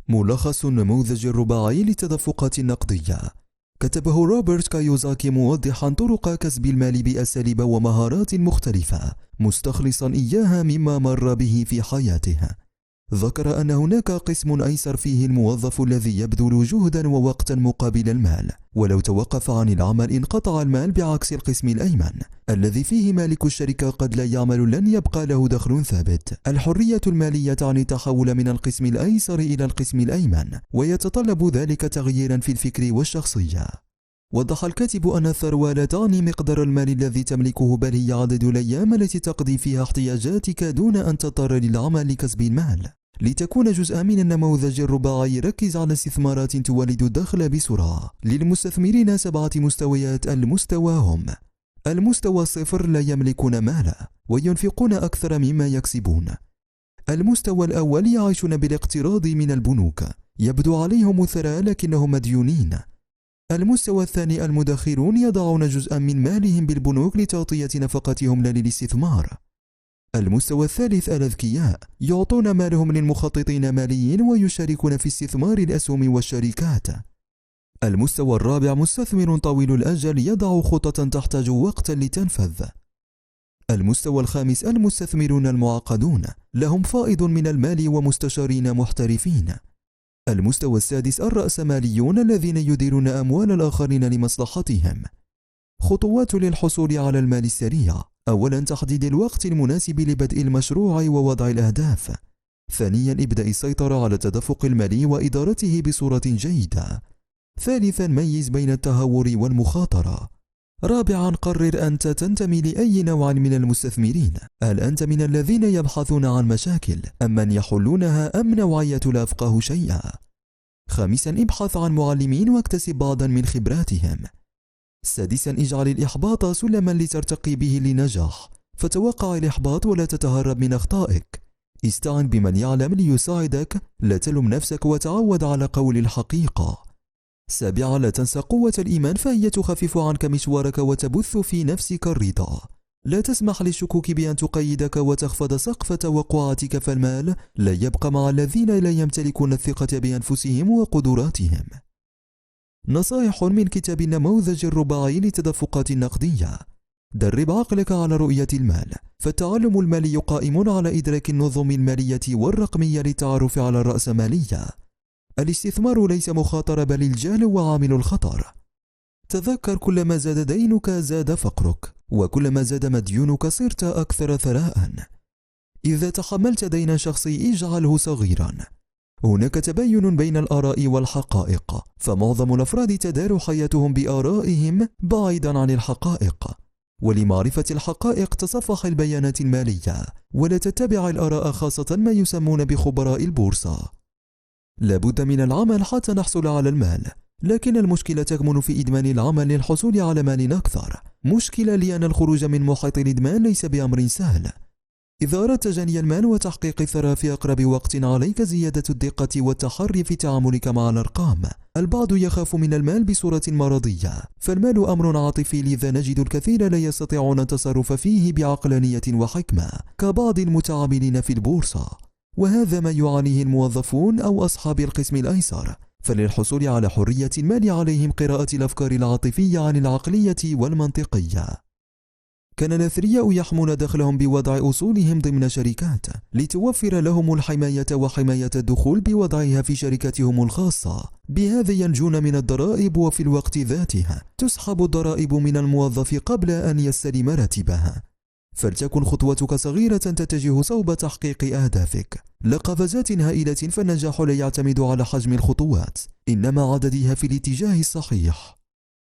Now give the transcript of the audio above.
ملخص النموذج الرباعي للتدفقات النقدية. كتبه روبرت كايوزاكي موضحا طرق كسب المال بأساليب ومهارات مختلفة، مستخلصا إياها مما مر به في حياته. ذكر أن هناك قسم أيسر فيه الموظف الذي يبذل جهدا ووقتا مقابل المال، ولو توقف عن العمل انقطع المال، بعكس القسم الأيمن الذي فيه مالك الشركة قد لا يعمل لن يبقى له دخل ثابت. الحرية المالية تعني التحول من القسم الأيسر إلى القسم الأيمن، ويتطلب ذلك تغييرا في الفكر والشخصية. وضح الكاتب أن الثروة لا تعني مقدار المال الذي تملكه، بل هي عدد الأيام التي تقضي فيها احتياجاتك دون أن تضطر للعمل لكسب المال. لتكون جزءا من النموذج الرباعي ركز على استثمارات تولد الدخل بسرعة. للمستثمرين 7 مستويات. المستوى هم: المستوى 0، لا يملكون مالا وينفقون أكثر مما يكسبون. المستوى الأول يعيشون بالاقتراض من البنوك، يبدو عليهم ثراء لكنهم مديونين. المستوى الثاني: المدخرون، يضعون جزءا من مالهم بالبنوك لتغطية نفقاتهم لا للاستثمار. المستوى الثالث: الأذكياء، يعطون مالهم للمخططين ماليين ويشاركون في استثمار الأسهم والشركات. المستوى الرابع: مستثمر طويل الأجل، يضع خططا تحتاج وقتا لتنفذ. المستوى الخامس: المستثمرون المعقدون، لهم فائض من المال ومستشارين محترفين. المستوى السادس: الرأسماليون، الذين يديرون أموال الآخرين لمصلحتهم. خطوات للحصول على المال السريع: أولا، تحديد الوقت المناسب لبدء المشروع ووضع الأهداف. ثانيا، ابدأ السيطرة على التدفق المالي وإدارته بصورة جيدة. ثالثا، ميز بين التهور والمخاطرة. رابعا، قرر أنت تنتمي لأي نوع من المستثمرين، هل أنت من الذين يبحثون عن مشاكل أم من يحلونها أم نوعية لا أفقه شيئا. خامسا، ابحث عن معلمين واكتسب بعضا من خبراتهم. سادسا، اجعل الإحباط سلما لترتقي به للنجاح، فتوقع الإحباط ولا تتهرب من أخطائك. استعن بمن يعلم ليساعدك، لا تلم نفسك وتعود على قول الحقيقة. سابعا، لا تنسى قوة الإيمان، فهي تخفف عنك مشوارك وتبث في نفسك الرضا. لا تسمح للشكوك بأن تقيدك وتخفض سقف توقعاتك، فالمال لا يبقى مع الذين لا يمتلكون الثقة بأنفسهم وقدراتهم. نصائح من كتاب النموذج الرباعي للتدفقات النقدية. درب عقلك على رؤية المال، فالتعلم المالي قائم على إدراك النظم المالية والرقمية للتعرف على الرأسمالية. الاستثمار ليس مخاطرة، بل الجهل وعامل الخطر. تذكر، كلما زاد دينك زاد فقرك، وكلما زاد مديونك صرت أكثر ثراء. إذا تحملت دينا شخصي اجعله صغيرا. هناك تباين بين الآراء والحقائق، فمعظم الأفراد تدار حياتهم بآرائهم بعيدا عن الحقائق. ولمعرفة الحقائق تصفح البيانات المالية، ولا تتبع الآراء، خاصة ما يسمون بخبراء البورصة. لابد من العمل حتى نحصل على المال، لكن المشكلة تكمن في إدمان العمل للحصول على مال أكثر. مشكلة، لأن الخروج من محيط الإدمان ليس بأمر سهل. إذا أردت جني المال وتحقيق الثراء في أقرب وقت، عليك زيادة الدقة والتحري في تعاملك مع الأرقام. البعض يخاف من المال بصورة مرضية، فالمال أمر عاطفي، لذا نجد الكثير لا يستطيعون التصرف فيه بعقلانية وحكمة، كبعض المتعاملين في البورصة. وهذا ما يعانيه الموظفون أو أصحاب القسم الأيسر. فللحصول على حرية المال عليهم قراءة الأفكار العاطفية عن العقلية والمنطقية. كان الأثرياء يحمون دخلهم بوضع أصولهم ضمن شركات لتوفر لهم الحماية وحماية الدخول بوضعها في شركتهم الخاصة. بهذا ينجون من الضرائب، وفي الوقت ذاته تسحب الضرائب من الموظف قبل أن يستلم راتبها. فلتكن خطوتك صغيرة تتجه صوب تحقيق أهدافك، لا قفزات هائلة، فالنجاح لا يعتمد على حجم الخطوات إنما عددها في الاتجاه الصحيح.